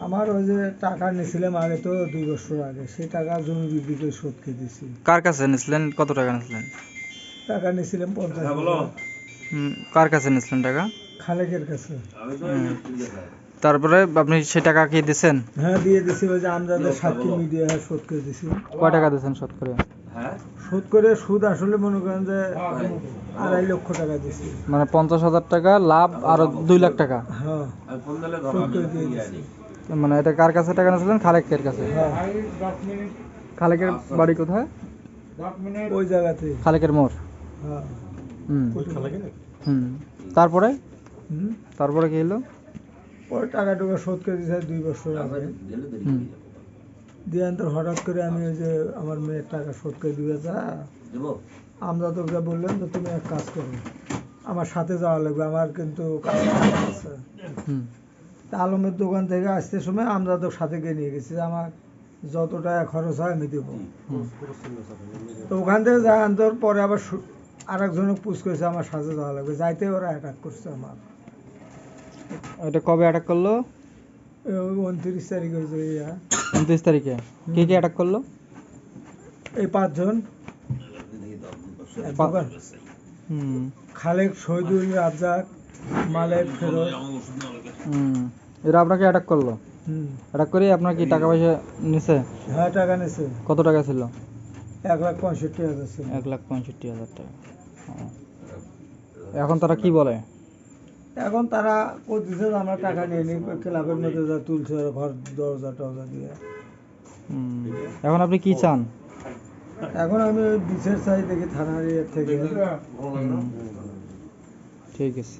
আমার ওই যে টাকা নিয়েছিলাম আগে তো 2 বছর আগে, সেই টাকা জমি বিক্রি করে শোধ করে দিয়েছি। কার কাছে নিছিলেন? কত টাকা নিছিলেন? টাকা নিয়েছিলাম 50,000। কার কাছে নিছিলেন টাকা? খালেকের কাছে। তারপরে আপনি সেই টাকা কি দিছেন? হ্যাঁ দিয়ে দিছি, ওই যে আমজাদের সাক্ষী মিডিয়া শোধ করে দিছি। কয় টাকা দিছেন শোধ করে? শোধ করে সুদ আসলে মনে করেন যে 2.5 লক্ষ টাকা দিছি। মানে 50,000 টাকা লাভ আর 2 লাখ টাকা। হ্যাঁ শোধ করে দিয়ে দিছি। মানে এটা কার কাছে টাকা নিয়েছিলেন? খালেকের কাছে। হ্যাঁ খালেকের বাড়ি কোথায়? ওই জায়গাতে। খালেকের মোড়। হ্যাঁ তারপরে হুম তারপরে কি হলো? পরে টাকা টুকা শোধ করে দিয়েছে 2 বছর আগে। দিয়ে তো হঠাৎ করে আমি ওই যে আমার মেয়ের টাকা শোধ করে দিবে যা আমরা তো বললেন যে তুমি এক কাজ করো, আমার সাথে যাওয়া লাগবে, আমার কিন্তু কাজ আছে। তা আলমের দোকান থেকে আসতে সময় আমরা তো সাথে গিয়ে নিয়ে গেছি যে আমার যত টাকা খরচ হয় আমি দেবো। তো ওখান থেকে যা আনতর পরে আবার আরেকজনকে পুষ করেছে আমার সাথে যাওয়া লাগবে, যাইতে ওরা অ্যাটাক করছে আমার। এটা কবে অ্যাটাক করলো? 29 তারিখ হয়েছে। 29 তারিখে কে কে অ্যাটাক করলো? এই 5 জন। খালেক, শহীদুল, রাজ্জাক, মালেক, ফেরোজ। এরা আপনাকে অ্যাটাক করলো? অ্যাটাক করে আপনার কি টাকা পয়সা নিছে? হ্যাঁ টাকা নিছে। কত টাকা ছিল? 1,65,000 ছিল। 1,65,000 টাকা। এখন তারা কি বলে? এখন তারা করতেছে যে আমরা টাকা নিয়ে নিই, ক্লাবের মধ্যে যা তুলছে ওরা ঘর দরজা টরজা দিয়ে। এখন আপনি কি চান? এখন আমি বিচার চাই, দেখি থানার ইয়ে থেকে। ঠিক আছে।